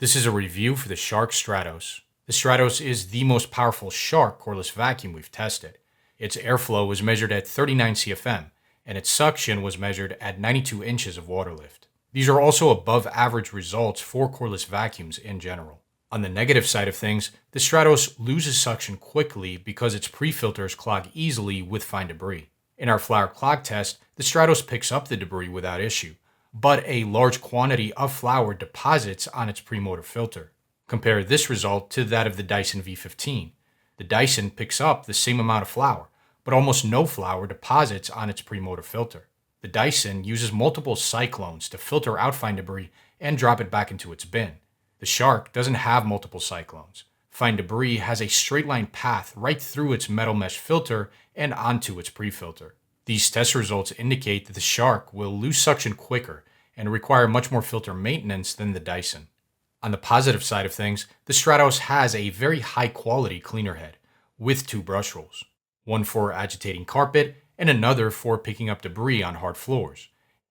This is a review for the Shark Stratos. The Stratos is the most powerful Shark cordless vacuum we've tested. Its airflow was measured at 39 CFM, and its suction was measured at 92 inches of water lift. These are also above average results for cordless vacuums in general. On the negative side of things, the Stratos loses suction quickly because its pre-filters clog easily with fine debris. In our flour clog test, the Stratos picks up the debris without issue, but a large quantity of flour deposits on its pre-motor filter. Compare this result to that of the Dyson V15. The Dyson picks up the same amount of flour, but almost no flour deposits on its pre-motor filter. The Dyson uses multiple cyclones to filter out fine debris and drop it back into its bin. The Shark doesn't have multiple cyclones. Fine debris has a straight line path right through its metal mesh filter and onto its pre-filter. These test results indicate that the Shark will lose suction quicker and require much more filter maintenance than the Dyson. On the positive side of things, the Stratos has a very high quality cleaner head with two brush rolls, one for agitating carpet and another for picking up debris on hard floors.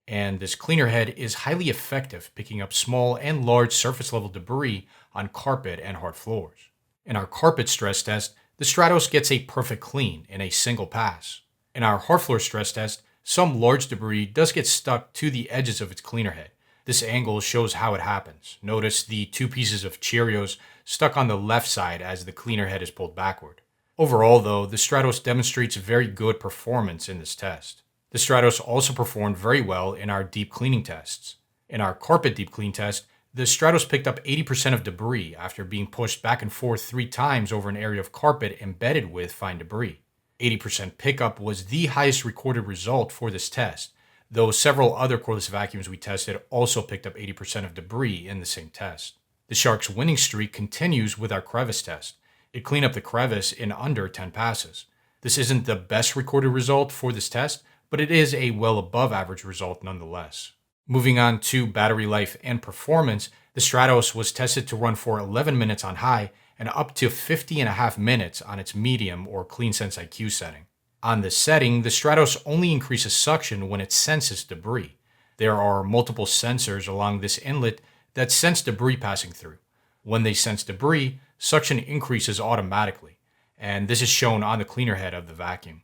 And this cleaner head is highly effective picking up small and large surface level debris on carpet and hard floors. In our carpet stress test, the Stratos gets a perfect clean in a single pass. In our hard floor stress test, some large debris does get stuck to the edges of its cleaner head. This angle shows how it happens. Notice the two pieces of Cheerios stuck on the left side as the cleaner head is pulled backward. Overall though, the Stratos demonstrates very good performance in this test. The Stratos also performed very well in our deep cleaning tests. In our carpet deep clean test, the Stratos picked up 80% of debris after being pushed back and forth 3 times over an area of carpet embedded with fine debris. 80% pickup was the highest recorded result for this test, though several other cordless vacuums we tested also picked up 80% of debris in the same test. The Shark's winning streak continues with our Crevice test. It cleaned up the Crevice in under 10 passes. This isn't the best recorded result for this test, but it is a well above average result nonetheless. Moving on to battery life and performance, the Stratos was tested to run for 11 minutes on high and up to 50.5 minutes on its medium or CleanSense IQ setting. On this setting, the Stratos only increases suction when it senses debris. There are multiple sensors along this inlet that sense debris passing through. When they sense debris, suction increases automatically, and this is shown on the cleaner head of the vacuum.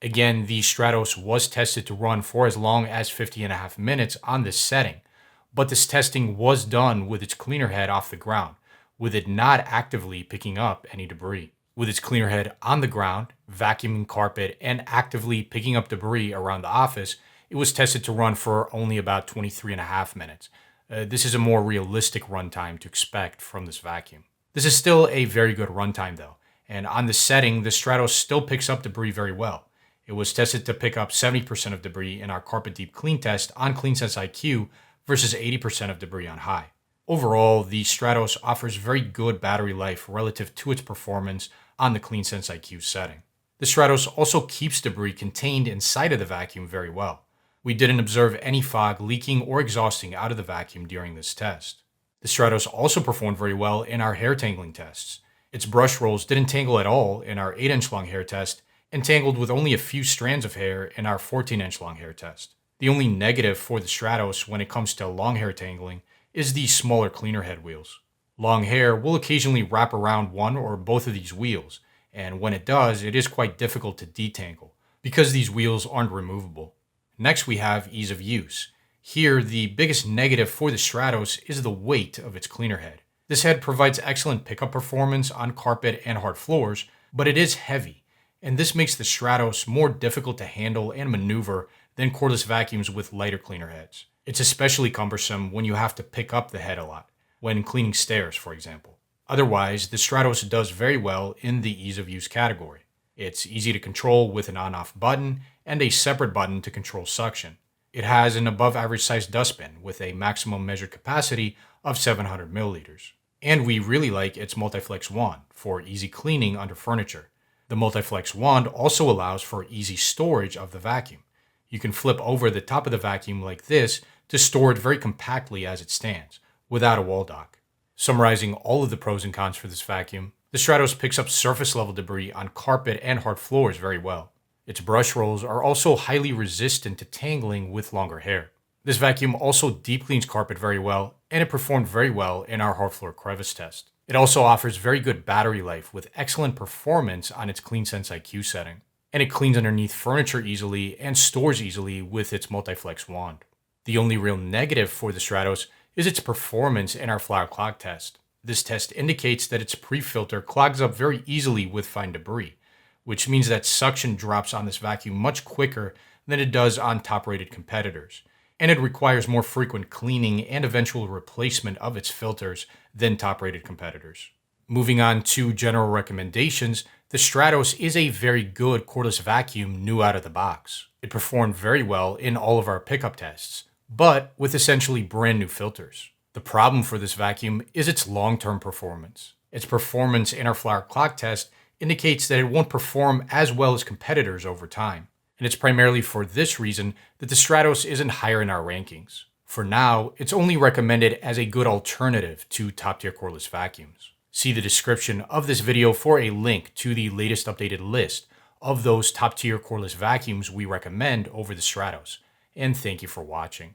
Again, the Stratos was tested to run for as long as 50.5 minutes on this setting, but this testing was done with its cleaner head off the ground, with it not actively picking up any debris. With its cleaner head on the ground, vacuuming carpet, and actively picking up debris around the office, it was tested to run for only about 23.5 minutes. This is a more realistic runtime to expect from this vacuum. This is still a very good runtime though, and on this setting, the Stratos still picks up debris very well. It was tested to pick up 70% of debris in our carpet deep clean test on CleanSense IQ versus 80% of debris on high. Overall, the Stratos offers very good battery life relative to its performance on the CleanSense IQ setting. The Stratos also keeps debris contained inside of the vacuum very well. We didn't observe any fog leaking or exhausting out of the vacuum during this test. The Stratos also performed very well in our hair tangling tests. Its brush rolls didn't tangle at all in our 8-inch long hair test and tangled with only a few strands of hair in our 14-inch long hair test. The only negative for the Stratos when it comes to long hair tangling is the smaller cleaner head wheels. Long hair will occasionally wrap around one or both of these wheels, and when it does, it is quite difficult to detangle because these wheels aren't removable. Next, we have ease of use. Here, the biggest negative for the Stratos is the weight of its cleaner head. This head provides excellent pickup performance on carpet and hard floors, but it is heavy, and this makes the Stratos more difficult to handle and maneuver than cordless vacuums with lighter cleaner heads. It's especially cumbersome when you have to pick up the head a lot, when cleaning stairs, for example. Otherwise, the Stratos does very well in the ease of use category. It's easy to control with an on-off button and a separate button to control suction. It has an above average sized dustbin with a maximum measured capacity of 700 milliliters. And we really like its Multiflex wand for easy cleaning under furniture. The Multiflex wand also allows for easy storage of the vacuum. You can flip over the top of the vacuum like this to store it very compactly as it stands, without a wall dock. Summarizing all of the pros and cons for this vacuum, the Stratos picks up surface level debris on carpet and hard floors very well. Its brush rolls are also highly resistant to tangling with longer hair. This vacuum also deep cleans carpet very well and it performed very well in our hard floor crevice test. It also offers very good battery life with excellent performance on its CleanSense IQ setting, and it cleans underneath furniture easily and stores easily with its Multiflex wand. The only real negative for the Stratos is its performance in our flower clog test. This test indicates that its pre-filter clogs up very easily with fine debris, which means that suction drops on this vacuum much quicker than it does on top-rated competitors, and it requires more frequent cleaning and eventual replacement of its filters than top-rated competitors. Moving on to general recommendations, the Stratos is a very good cordless vacuum new out of the box. It performed very well in all of our pickup tests, but with essentially brand new filters. The problem for this vacuum is its long-term performance. Its performance in our flower clog test indicates that it won't perform as well as competitors over time, and it's primarily for this reason that the Stratos isn't higher in our rankings. For now, it's only recommended as a good alternative to top-tier cordless vacuums. See the description of this video for a link to the latest updated list of those top-tier cordless vacuums we recommend over the Stratos, and thank you for watching.